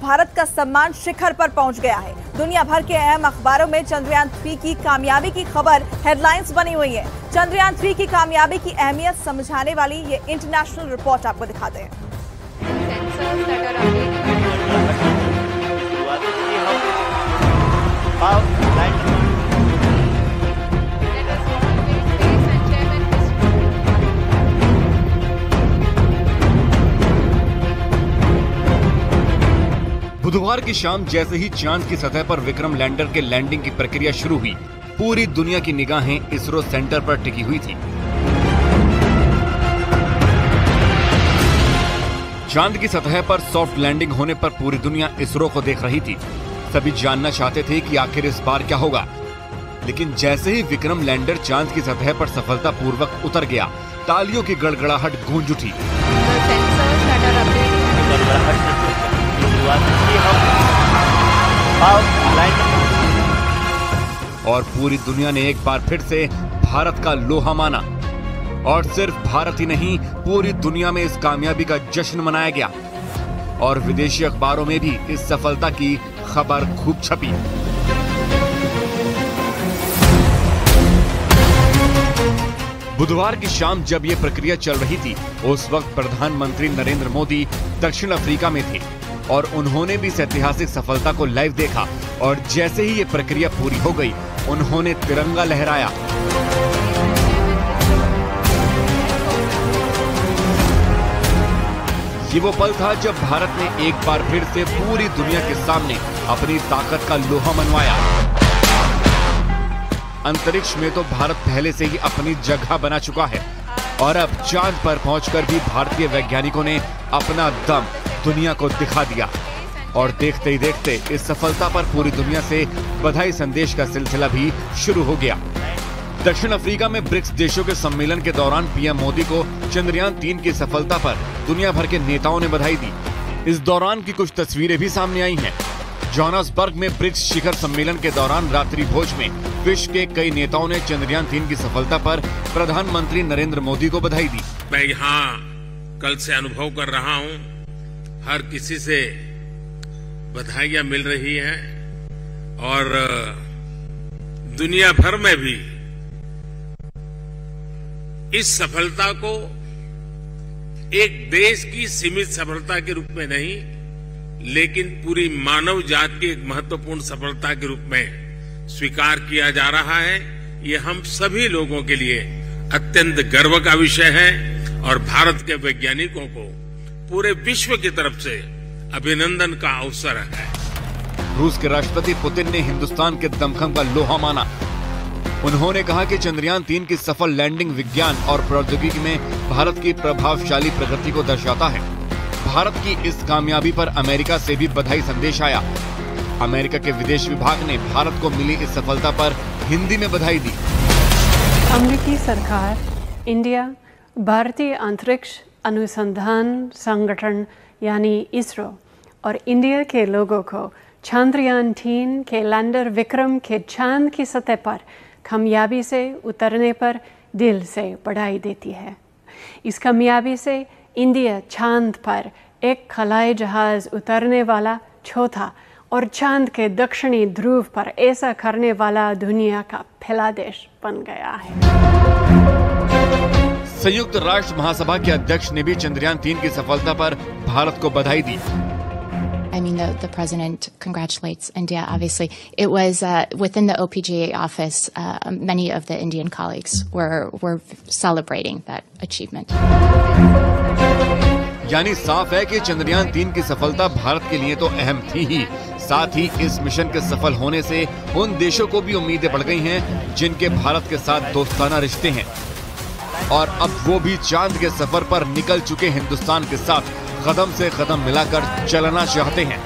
भारत का सम्मान शिखर पर पहुंच गया है। दुनिया भर के अहम अखबारों में चंद्रयान 3 की कामयाबी की खबर हेडलाइंस बनी हुई है। चंद्रयान 3 की कामयाबी की अहमियत समझाने वाली ये इंटरनेशनल रिपोर्ट आपको दिखाते हैं। बुधवार की शाम जैसे ही चांद की सतह पर विक्रम लैंडर के लैंडिंग की प्रक्रिया शुरू हुई, पूरी दुनिया की निगाहें इसरो सेंटर पर टिकी हुई थी। चांद की सतह पर सॉफ्ट लैंडिंग होने पर पूरी दुनिया इसरो को देख रही थी। सभी जानना चाहते थे कि आखिर इस बार क्या होगा। लेकिन जैसे ही विक्रम लैंडर चांद की सतह पर सफलतापूर्वक उतर गया, तालियों की गड़गड़ाहट गूंज उठी। और पूरी दुनिया ने एक बार फिर से भारत का लोहा माना। और सिर्फ भारत ही नहीं, पूरी दुनिया में इस कामयाबी का जश्न मनाया गया और विदेशी अखबारों में भी इस सफलता की खबर खूब छपी। बुधवार की शाम जब ये प्रक्रिया चल रही थी, उस वक्त प्रधानमंत्री नरेंद्र मोदी दक्षिण अफ्रीका में थे और उन्होंने भी इस ऐतिहासिक सफलता को लाइव देखा। और जैसे ही ये प्रक्रिया पूरी हो गई, उन्होंने तिरंगा लहराया। ये वो पल था जब भारत ने एक बार फिर से पूरी दुनिया के सामने अपनी ताकत का लोहा मनवाया। अंतरिक्ष में तो भारत पहले से ही अपनी जगह बना चुका है और अब चांद पर पहुंचकर भी भारतीय वैज्ञानिकों ने अपना दम दुनिया को दिखा दिया। और देखते ही देखते इस सफलता पर पूरी दुनिया से बधाई संदेश का सिलसिला भी शुरू हो गया। दक्षिण अफ्रीका में ब्रिक्स देशों के सम्मेलन के दौरान पीएम मोदी को चंद्रयान 3 की सफलता पर दुनिया भर के नेताओं ने बधाई दी। इस दौरान की कुछ तस्वीरें भी सामने आई हैं। जोहान्सबर्ग में ब्रिक्स शिखर सम्मेलन के दौरान रात्रि भोज में विश्व के कई नेताओं ने चंद्रयान 3 की सफलता पर प्रधानमंत्री नरेंद्र मोदी को बधाई दी। मैं यहाँ कल से अनुभव कर रहा हूँ, हर किसी से बधाइयां मिल रही हैं और दुनिया भर में भी इस सफलता को एक देश की सीमित सफलता के रूप में नहीं, लेकिन पूरी मानव जाति की एक महत्वपूर्ण सफलता के रूप में स्वीकार किया जा रहा है। ये हम सभी लोगों के लिए अत्यंत गर्व का विषय है और भारत के वैज्ञानिकों को पूरे विश्व की तरफ से अभिनंदन का अवसर है। रूस के राष्ट्रपति पुतिन ने हिंदुस्तान के दमखम का लोहा माना। उन्होंने कहा कि चंद्रयान 3 की सफल लैंडिंग विज्ञान और प्रौद्योगिकी में भारत की प्रभावशाली प्रगति को दर्शाता है। भारत की इस कामयाबी पर अमेरिका से भी बधाई संदेश आया। अमेरिका के विदेश विभाग ने भारत को मिली इस सफलता पर हिंदी में बधाई दी। अमेरिकी सरकार, इंडिया, भारतीय अंतरिक्ष अनुसंधान संगठन यानी इसरो और इंडिया के लोगों को चंद्रयान 3 के लैंडर विक्रम के चांद की सतह पर कामयाबी से उतरने पर दिल से बधाई देती है। इस कामयाबी से इंडिया चांद पर एक खलाई जहाज उतरने वाला चौथा और चांद के दक्षिणी ध्रुव पर ऐसा करने वाला दुनिया का पहला देश बन गया है। संयुक्त राष्ट्र महासभा के अध्यक्ष ने भी चंद्रयान 3 की सफलता पर भारत को बधाई दी। I mean, the president congratulates India, obviously. It was within the OPGA office, many of the Indian colleagues were celebrating that achievement. यानी साफ है कि चंद्रयान 3 की सफलता भारत के लिए तो अहम थी ही, साथ ही इस मिशन के सफल होने से उन देशों को भी उम्मीदें बढ़ गई हैं जिनके भारत के साथ दोस्ताना रिश्ते हैं और अब वो भी चांद के सफर पर निकल चुके हिंदुस्तान के साथ कदम से कदम मिलाकर चलना चाहते हैं।